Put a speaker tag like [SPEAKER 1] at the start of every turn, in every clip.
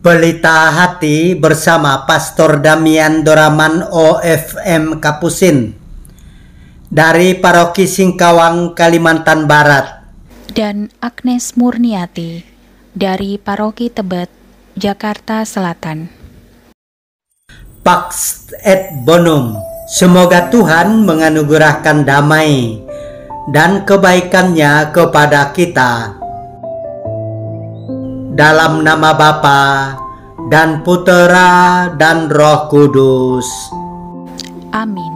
[SPEAKER 1] Pelita Hati bersama Pastor Damian Doraman OFM Kapusin dari Paroki Singkawang, Kalimantan Barat,
[SPEAKER 2] dan Agnes Murniati dari Paroki Tebet, Jakarta Selatan.
[SPEAKER 1] Pax et Bonum. Semoga Tuhan menganugerahkan damai dan kebaikannya kepada kita. Dalam nama Bapa dan Putera dan Roh Kudus.
[SPEAKER 2] Amin.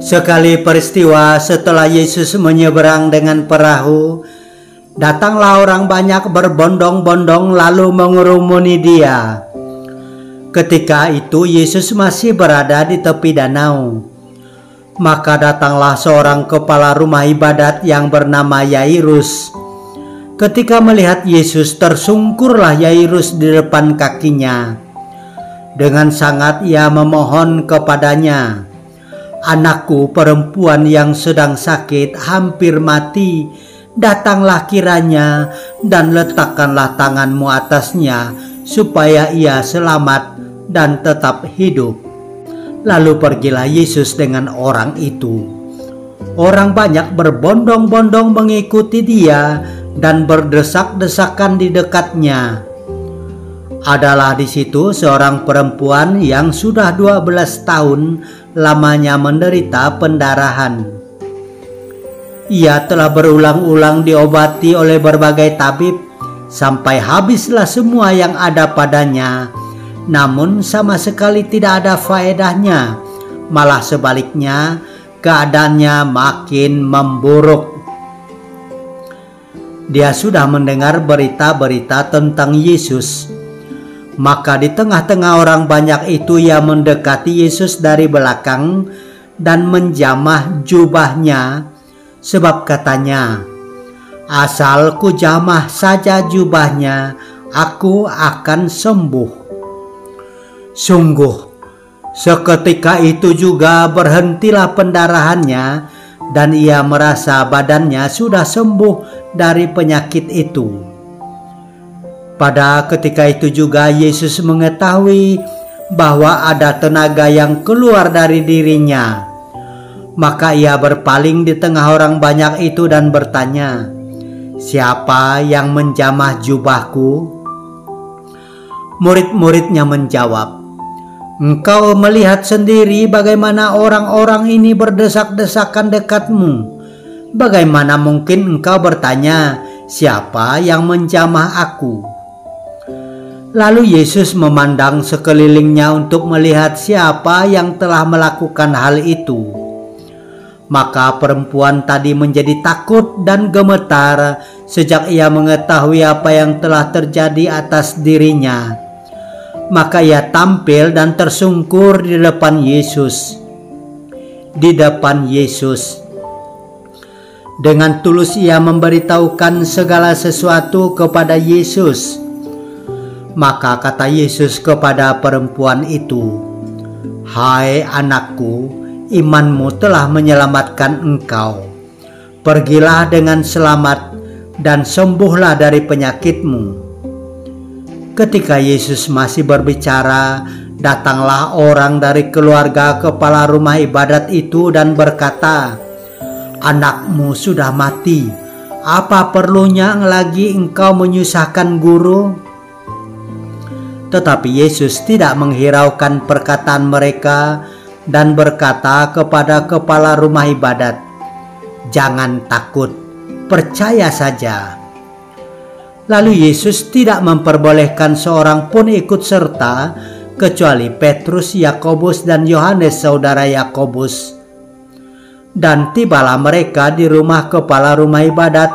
[SPEAKER 1] Sekali peristiwa setelah Yesus menyeberang dengan perahu, datanglah orang banyak berbondong-bondong lalu mengurumuni Dia. Ketika itu Yesus masih berada di tepi danau. Maka datanglah seorang kepala rumah ibadat yang bernama Yairus. Ketika melihat Yesus, tersungkurlah Yairus di depan kakinya. Dengan sangat ia memohon kepadanya, "Anakku perempuan yang sedang sakit, hampir mati. Datanglah kiranya dan letakkanlah tanganmu atasnya, supaya ia selamat dan tetap hidup." Lalu pergilah Yesus dengan orang itu. Orang banyak berbondong-bondong mengikuti Dia dan berdesak-desakan di dekatnya. Adalah di situ seorang perempuan yang sudah 12 tahun lamanya menderita pendarahan. Ia telah berulang-ulang diobati oleh berbagai tabib sampai habislah semua yang ada padanya, namun sama sekali tidak ada faedahnya. Malah sebaliknya, keadaannya makin memburuk. Dia sudah mendengar berita-berita tentang Yesus. Maka di tengah-tengah orang banyak itu ia mendekati Yesus dari belakang dan menjamah jubahnya, sebab katanya, "Asal ku jamah saja jubahnya, aku akan sembuh." Sungguh, seketika itu juga berhentilah pendarahannya dan ia merasa badannya sudah sembuh dari penyakit itu. Pada ketika itu juga Yesus mengetahui bahwa ada tenaga yang keluar dari dirinya. Maka ia berpaling di tengah orang banyak itu dan bertanya, "Siapa yang menjamah jubahku?" Murid-muridnya menjawab, "Engkau melihat sendiri bagaimana orang-orang ini berdesak-desakan dekatmu. Bagaimana mungkin engkau bertanya, 'Siapa yang menjamah aku?'" Lalu Yesus memandang sekelilingnya untuk melihat siapa yang telah melakukan hal itu. Maka perempuan tadi menjadi takut dan gemetar sejak ia mengetahui apa yang telah terjadi atas dirinya. Maka ia tampil dan tersungkur di depan Yesus. Dengan tulus ia memberitahukan segala sesuatu kepada Yesus. Maka kata Yesus kepada perempuan itu, "Hai anakku, imanmu telah menyelamatkan engkau. Pergilah dengan selamat dan sembuhlah dari penyakitmu." Ketika Yesus masih berbicara, datanglah orang dari keluarga kepala rumah ibadat itu dan berkata, "Anakmu sudah mati. Apa perlunya lagi engkau menyusahkan guru?" Tetapi Yesus tidak menghiraukan perkataan mereka dan berkata kepada kepala rumah ibadat, "Jangan takut, percaya saja." Lalu Yesus tidak memperbolehkan seorang pun ikut serta kecuali Petrus, Yakobus, dan Yohanes saudara Yakobus. Dan tibalah mereka di rumah kepala rumah ibadat,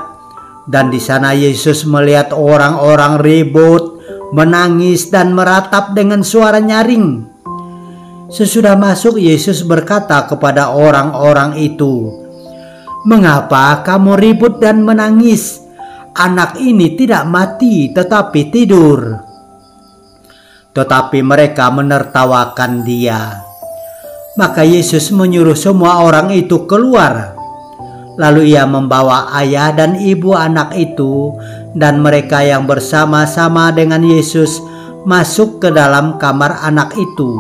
[SPEAKER 1] dan di sana Yesus melihat orang-orang ribut, menangis, dan meratap dengan suara nyaring. Sesudah masuk, Yesus berkata kepada orang-orang itu, "Mengapa kamu ribut dan menangis? Anak ini tidak mati tetapi tidur." Tetapi mereka menertawakan Dia. Maka Yesus menyuruh semua orang itu keluar. Lalu Ia membawa ayah dan ibu anak itu dan mereka yang bersama-sama dengan Yesus masuk ke dalam kamar anak itu.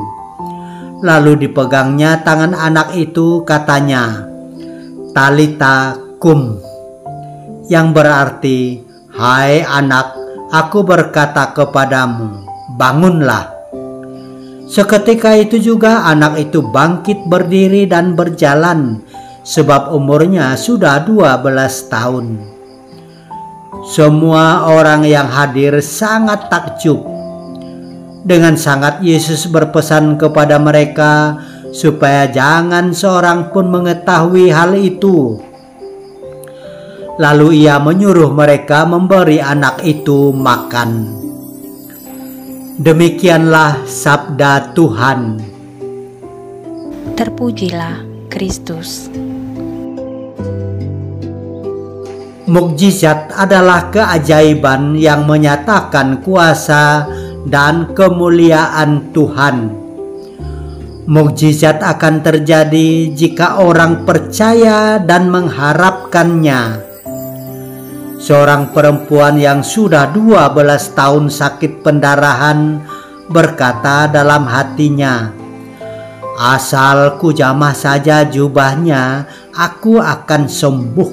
[SPEAKER 1] Lalu dipegangnya tangan anak itu, katanya, "Talita kum," yang berarti, "Hai anak, aku berkata kepadamu, bangunlah." Seketika itu juga anak itu bangkit berdiri dan berjalan, sebab umurnya sudah 12 tahun. Semua orang yang hadir sangat takjub. Dengan sangat Yesus berpesan kepada mereka supaya jangan seorang pun mengetahui hal itu. Lalu ia menyuruh mereka memberi anak itu makan. Demikianlah sabda Tuhan.
[SPEAKER 2] Terpujilah Kristus.
[SPEAKER 1] Mukjizat adalah keajaiban yang menyatakan kuasa dan kemuliaan Tuhan. Mukjizat akan terjadi jika orang percaya dan mengharapkannya. Seorang perempuan yang sudah 12 tahun sakit pendarahan berkata dalam hatinya, "Asal kujamah saja jubahnya, aku akan sembuh."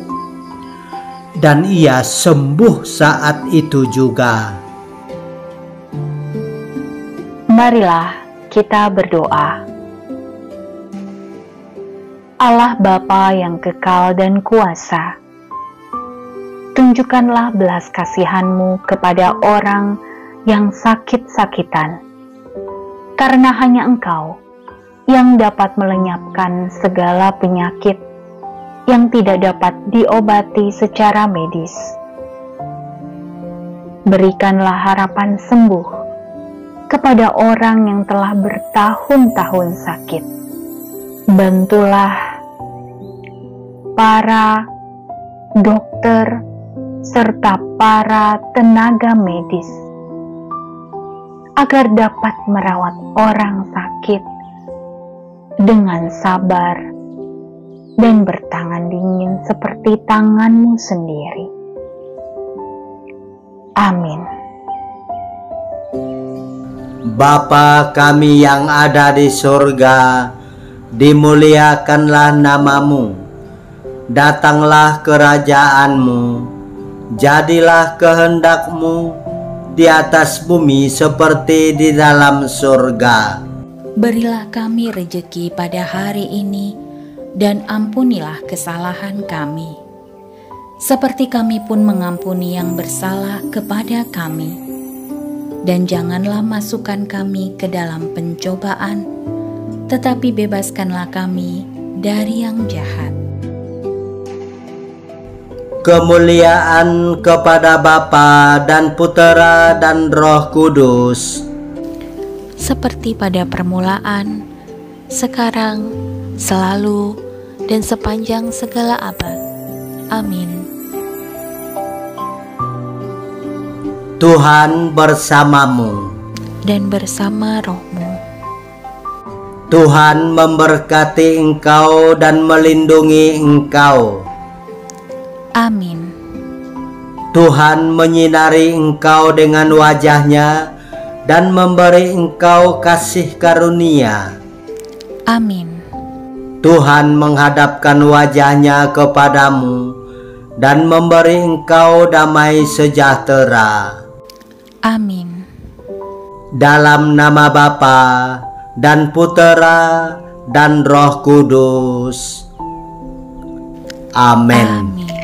[SPEAKER 1] Dan ia sembuh saat itu juga.
[SPEAKER 3] Marilah kita berdoa. Allah Bapa yang kekal dan kuasa, tunjukkanlah belas kasihan-Mu kepada orang yang sakit-sakitan, karena hanya Engkau yang dapat melenyapkan segala penyakit yang tidak dapat diobati secara medis. Berikanlah harapan sembuh kepada orang yang telah bertahun-tahun sakit. Bantulah para dokter serta para tenaga medis agar dapat merawat orang sakit dengan sabar dan bertangan dingin seperti tangan-Mu sendiri. Amin.
[SPEAKER 1] Bapa kami yang ada di surga, dimuliakanlah nama-Mu. Datanglah kerajaan-Mu. Jadilah kehendak-Mu di atas bumi seperti di dalam surga.
[SPEAKER 2] Berilah kami rejeki pada hari ini, dan ampunilah kesalahan kami, seperti kami pun mengampuni yang bersalah kepada kami. Dan janganlah masukkan kami ke dalam pencobaan, tetapi bebaskanlah kami dari yang jahat.
[SPEAKER 1] Kemuliaan kepada Bapa dan Putera dan Roh Kudus,
[SPEAKER 2] seperti pada permulaan, sekarang, selalu, dan sepanjang segala abad. Amin.
[SPEAKER 1] Tuhan bersamamu,
[SPEAKER 2] dan bersama rohmu.
[SPEAKER 1] Tuhan memberkati engkau dan melindungi engkau.
[SPEAKER 2] Amin.
[SPEAKER 1] Tuhan menyinari engkau dengan wajah-Nya dan memberi engkau kasih karunia.
[SPEAKER 2] Amin.
[SPEAKER 1] Tuhan menghadapkan wajah-Nya kepadamu dan memberi engkau damai sejahtera.
[SPEAKER 2] Amin.
[SPEAKER 1] Dalam nama Bapa dan Putera dan Roh Kudus. Amin.
[SPEAKER 2] Amin.